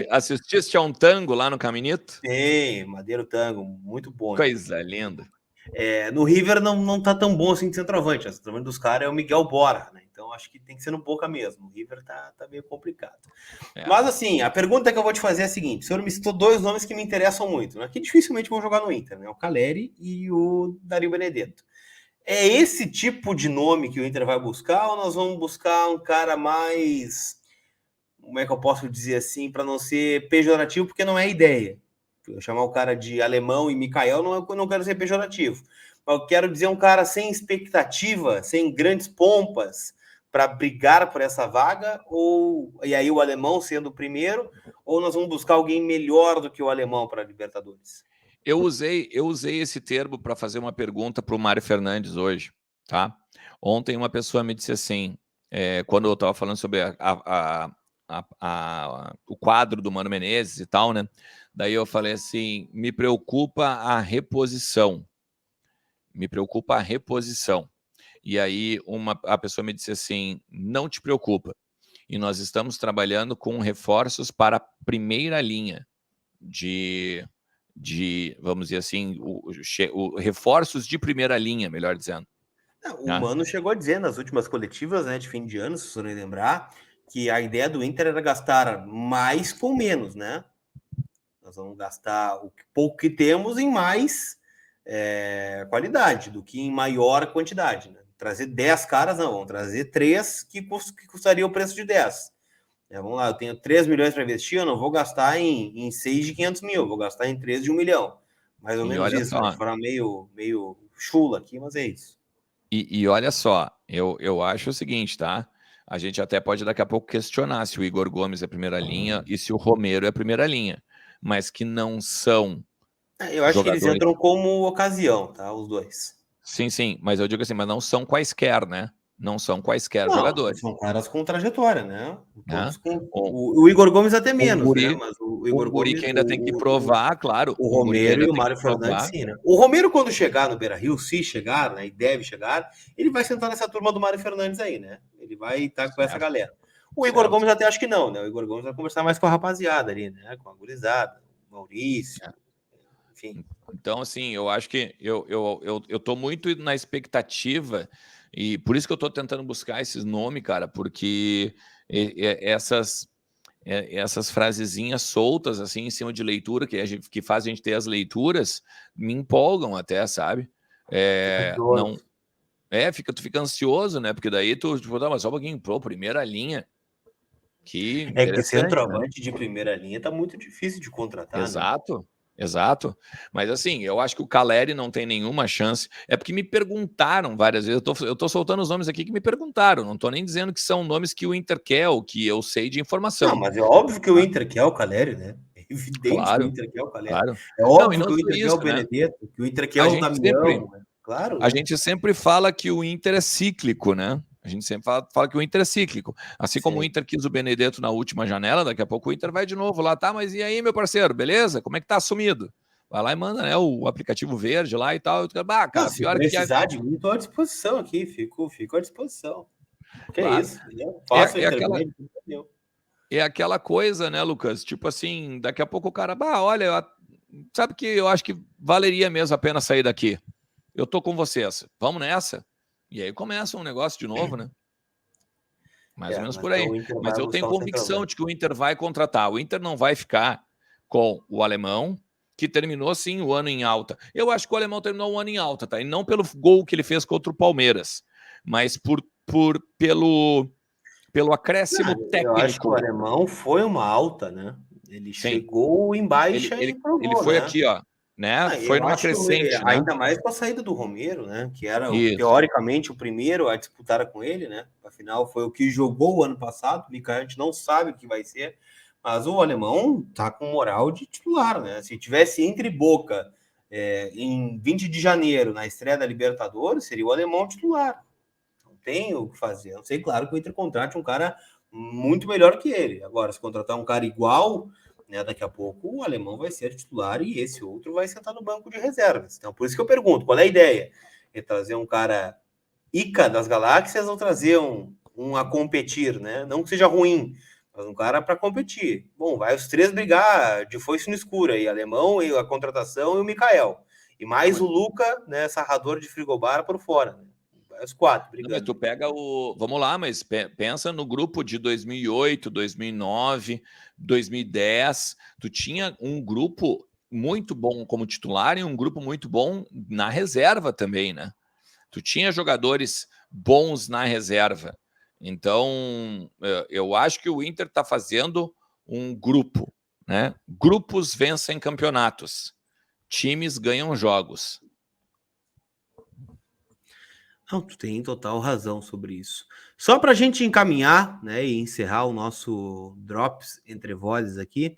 Assististe a um tango lá no Caminito? tem, Madeiro Tango, muito bom, Coisa inclusive. linda. No River não tá tão bom assim de centroavante. O centroavante dos caras é o Miguel Borja, né? Então acho que tem que ser no Boca mesmo. O River tá meio complicado. É. Mas assim, a pergunta que eu vou te fazer é a seguinte: o senhor me citou dois nomes que me interessam muito, né? Que dificilmente vão jogar no Inter, né? O Caleri e o Dario Benedetto. É esse tipo de nome que o Inter vai buscar ou nós vamos buscar um cara mais, como é que eu posso dizer assim, para não ser pejorativo, porque não é ideia. Eu chamar o cara de alemão e Mikael, não quero ser pejorativo. Mas eu quero dizer um cara sem expectativa, sem grandes pompas, para brigar por essa vaga, e aí o alemão sendo o primeiro, ou nós vamos buscar alguém melhor do que o alemão para a Libertadores? Eu usei esse termo para fazer uma pergunta para o Mário Fernandes hoje, tá? Ontem uma pessoa me disse assim, quando eu estava falando sobre o quadro do Mano Menezes e tal, né? Daí eu falei assim, me preocupa a reposição. Me preocupa a reposição. E aí a pessoa me disse assim, não te preocupa. E nós estamos trabalhando com reforços para a primeira linha de vamos dizer assim, reforços de primeira linha, melhor dizendo. O Né? Mano chegou a dizer nas últimas coletivas, né, de fim de ano, se você não lembrar, que a ideia do Inter era gastar mais com menos, né? Nós vamos gastar o pouco que temos em mais qualidade do que em maior quantidade. Né? Trazer 10 caras, não, vamos trazer 3 que custaria o preço de 10. Vamos lá, eu tenho 3 milhões para investir, eu não vou gastar em 6 de 500 mil, vou gastar em 3 de 1 milhão. Mais ou E menos olha isso, né? só, De forma meio chula aqui, mas é isso. e olha só, eu acho o seguinte, tá? A gente até pode daqui a pouco questionar se o Igor Gomes é primeira linha e se o Romero é primeira linha, mas que não são Eu acho que eles jogadores. entram como ocasião, tá? Os dois. Sim, mas eu digo assim, mas não são quaisquer, né? Não são quaisquer Não, jogadores, são caras com trajetória, né? né? Todos com. Um, O Igor Gomes até um menos, né? guri, Mas o um Igor guri Gomes, que ainda tem que provar, claro, o um guri que Romero ainda e o tem que Mário Fernandes, provar. sim, né? O Romero, quando chegar no Beira Rio, se chegar, né? E deve chegar, ele vai sentar nessa turma do Mário Fernandes aí, né? Ele vai estar com essa Certo, galera. O Igor certo. Gomes até acho que não, né? O Igor Gomes vai conversar mais com a rapaziada ali, né? Com a gurizada, o Maurício, enfim. Então, assim, eu acho que eu tô muito na expectativa, e por isso que eu tô tentando buscar esses nomes, cara, porque essas frasezinhas soltas, assim, em cima de leitura, que faz a gente ter as leituras, me empolgam até, sabe? Não, tu fica ansioso, né? Porque daí tu, tipo, mas só um pouquinho, pô, primeira linha. Que É que interessante, né? centroavante de primeira linha tá muito difícil de contratar, né? Exato, Exato. Mas assim, eu acho que o Caleri não tem nenhuma chance. É porque me perguntaram várias vezes. Eu tô soltando os nomes aqui que me perguntaram. Não tô nem dizendo que são nomes que o Inter quer ou que eu sei de Não, informação. mas é óbvio que o Tá? Inter quer o Caleri, né? É evidente que o Claro, Inter quer o Caleri. claro. É Não, e óbvio não que o só Inter quer isso, o né? Benedetto, que o Inter quer A o gente sempre, Damião, né? Claro, a né? gente sempre fala que o Inter é cíclico, né? A gente sempre fala que o Inter é cíclico. Assim como o Sim. Inter quis o Benedetto na última janela, daqui a pouco o Inter vai de novo lá, tá? Mas e aí, meu parceiro, beleza? Como é que tá sumido? Vai lá e manda, né, o aplicativo verde lá e tal. Ah, Não, cara, se pior que precisar de mim, estou à disposição aqui, fico à disposição. Que é claro. isso, entendeu? Faço o É, é aquela intermédio, entendeu? é aquela coisa, né, Lucas? Tipo assim, daqui a pouco o cara, olha, sabe que eu acho que valeria mesmo a pena sair daqui. Eu tô com vocês. Vamos nessa? E aí começa um negócio de novo, né? Mais ou menos Mas por então aí. o Inter Mas vai eu tenho buscar um convicção centroavante. de que o Inter vai contratar. O Inter não vai ficar com o alemão, que terminou sim o ano em alta. Eu acho que o alemão terminou o ano em alta, tá? E não pelo gol que ele fez contra o Palmeiras, mas pelo acréscimo Eu acho que o técnico. alemão foi uma alta, né? Ele Sim. chegou em Ele, baixa e ele, ele provou, foi né? aqui, ó, né? Foi Eu numa acho que crescente, né? ainda mais com a saída do Romero, né? Que era Isso. teoricamente o primeiro a disputar com ele, né? Afinal, foi o que jogou o ano passado. O Mikael, a gente não sabe o que vai ser, mas o alemão tá com moral de titular, né? Se tivesse entre Boca em 20 de janeiro, na estreia da Libertadores, seria o alemão titular. Não tem o que fazer. Não sei, claro, que o Inter contrate um cara muito melhor que ele. Agora, se contratar um cara igual, né, daqui a pouco o alemão vai ser titular e esse outro vai sentar no banco de reservas. Então, por isso que eu pergunto, qual é a ideia? É trazer um cara Ica das galáxias ou trazer um a competir, né? Não que seja ruim, mas um cara para competir. Bom, vai os três brigar de foice no escuro aí, alemão, e a contratação e o Mikael. E Não, mais o Luca, né, sarrador de frigobar por fora. Né? Vai os quatro não, mas tu brigando. pega o. Vamos lá, mas pensa no grupo de 2008, 2009, 2010. Tu tinha um grupo muito bom como titular e um grupo muito bom na reserva também, né? Tu tinha jogadores bons na reserva. Então, eu acho que o Inter está fazendo um grupo, né? Grupos vencem campeonatos, times ganham jogos. Não, tu tem total razão sobre isso. Só para a gente encaminhar, né, e encerrar o nosso Drops entre vozes aqui,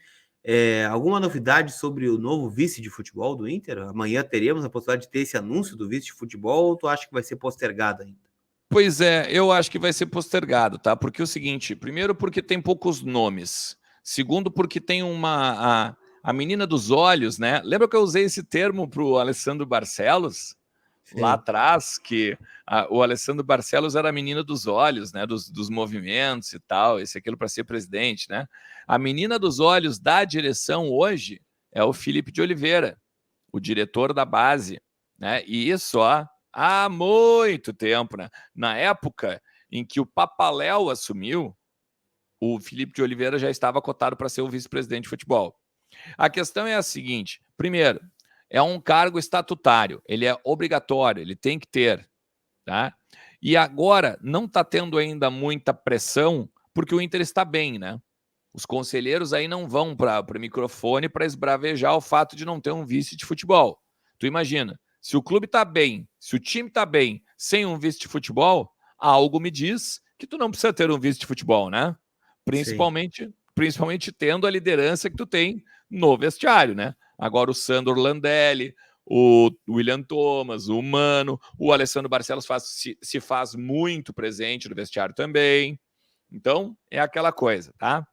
alguma novidade sobre o novo vice de futebol do Inter? Amanhã teremos a possibilidade de ter esse anúncio do vice de futebol ou tu acha que vai ser postergado ainda? Pois é, eu acho que vai ser postergado, tá? Porque é o seguinte, primeiro porque tem poucos nomes, segundo porque tem a menina dos olhos, né? Lembra que eu usei esse termo para o Alessandro Barcelos? Lá Sim. atrás, que o Alessandro Barcelos era a menina dos olhos, né? Dos movimentos e tal, esse aquilo para ser presidente, né? A menina dos olhos da direção hoje é o Felipe de Oliveira, o diretor da base, né? E isso, ó, há muito tempo, né? Na época em que o Papaléu assumiu, o Felipe de Oliveira já estava cotado para ser o vice-presidente de futebol. A questão é a seguinte: primeiro, é um cargo estatutário, ele é obrigatório, ele tem que ter, tá? E agora não está tendo ainda muita pressão, porque o Inter está bem, né? Os conselheiros aí não vão para o microfone para esbravejar o fato de não ter um vice de futebol. Tu imagina, se o clube está bem, se o time está bem, sem um vice de futebol, algo me diz que tu não precisa ter um vice de futebol, né? Sim. Principalmente tendo a liderança que tu tem no vestiário, né? Agora o Sandro Landelli, o William Thomas, o Mano, o Alessandro Barcelos se faz muito presente no vestiário também. Então, é aquela coisa, tá?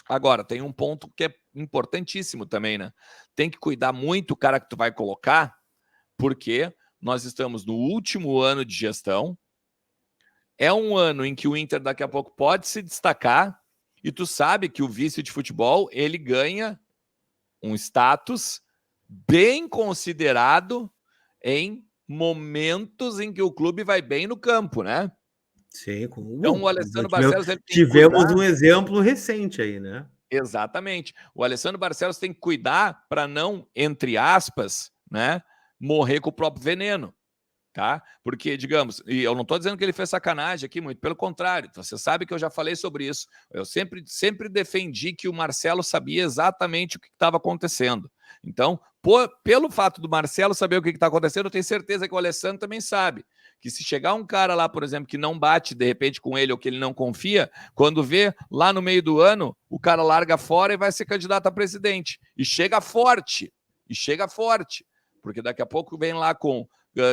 Agora, tem um ponto que é importantíssimo também, né? Tem que cuidar muito o cara que tu vai colocar, porque nós estamos no último ano de gestão. É um ano em que o Inter daqui a pouco pode se destacar e tu sabe que o vice de futebol, ele ganha um status bem considerado em momentos em que o clube vai bem no campo, né? Sim, Então o já Alessandro Barcelos ele tem que tivemos cuidar. um exemplo recente aí, né? Exatamente. O Alessandro Barcelos tem que cuidar para não, entre aspas, né, morrer com o próprio veneno, tá? Porque, digamos, e eu não estou dizendo que ele fez sacanagem aqui, muito pelo contrário, você sabe que eu já falei sobre isso. Eu sempre defendi que o Marcelo sabia exatamente o que estava acontecendo. Então, pelo fato do Marcelo saber o que está acontecendo, eu tenho certeza que o Alessandro também sabe. Que se chegar um cara lá, por exemplo, que não bate de repente com ele ou que ele não confia, quando vê lá no meio do ano, o cara larga fora e vai ser candidato a presidente. E chega forte. Porque daqui a pouco vem lá com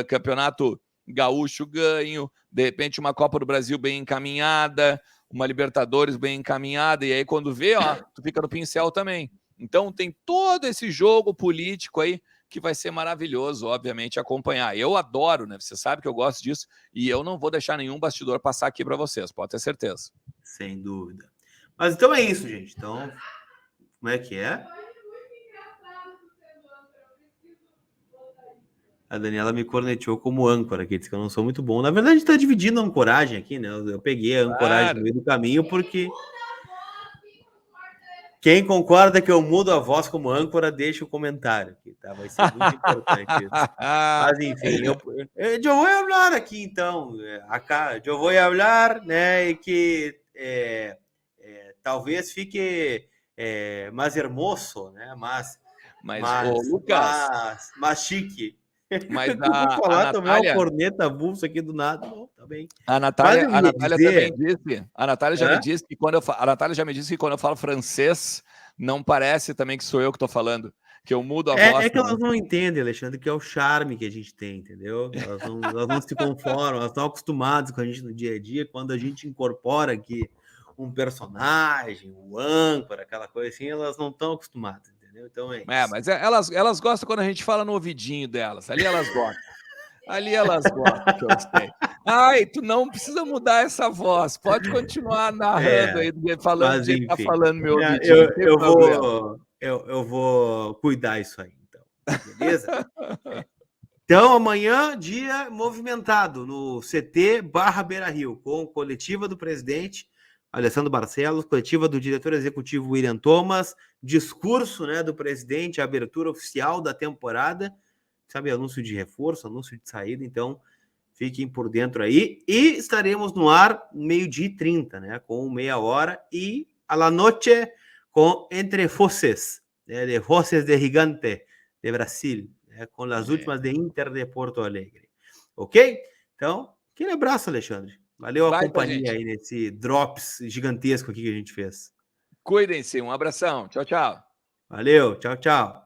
campeonato gaúcho ganho, de repente uma Copa do Brasil bem encaminhada, uma Libertadores bem encaminhada, e aí quando vê, ó, tu fica no pincel também. Então tem todo esse jogo político aí que vai ser maravilhoso, obviamente, acompanhar. Eu adoro, né? Você sabe que eu gosto disso e eu não vou deixar nenhum bastidor passar aqui para vocês, pode ter certeza. Sem dúvida. Mas então é isso, gente. Então, como é que é? A Daniela me corneteou como âncora aqui, disse que eu não sou muito bom. Na verdade, está dividindo a ancoragem aqui, né? Eu peguei a ancoragem no meio do caminho, porque quem concorda que eu mudo a voz como âncora, deixa o comentário aqui, tá? Vai ser muito importante isso. Mas, enfim, eu vou falar aqui, então. Acá, eu vou falar, né? E que talvez fique mais hermoso, né? Mas Lucas, mais chique. Mas Vou a falar também uma Natália, corneta avulsa aqui do nada. Não, tá bem. a Natália também disse, a Natália já me disse que a Natália já me disse que quando eu falo francês, não parece também que sou eu que estou falando, que eu mudo a voz. É que elas não entendem, Alexandre, que é o charme que a gente tem, entendeu? Elas não se conformam, elas estão acostumadas com a gente no dia a dia, quando a gente incorpora aqui um personagem, um âncora, aquela coisa assim, elas não estão acostumadas, entendeu? Então é isso. Mas elas gostam quando a gente fala no ouvidinho delas, ali elas gostam. Ali elas gostam, que eu sei. Ai, tu não precisa mudar essa voz. Pode continuar narrando aí, falando do jeito que tá falando meu ouvidinho. Eu vou cuidar isso aí, então. Beleza? Então, amanhã, dia movimentado no CT /Beira-Rio, com coletiva do presidente Alessandro Barcelos, coletiva do diretor executivo William Thomas, discurso, né, do presidente, a abertura oficial da temporada, sabe, anúncio de reforço, anúncio de saída, então fiquem por dentro aí. E estaremos no ar 12h30, né, com meia hora, e a la noche com Entre Voces, né, de Voces de Gigante de Brasil, né, com as últimas de Inter de Porto Alegre. Ok? Então, aquele abraço, Alexandre. Valeu a companhia aí nesse drops gigantesco aqui que a gente fez. Cuidem-se, um abração. Tchau, tchau. Valeu, tchau, tchau.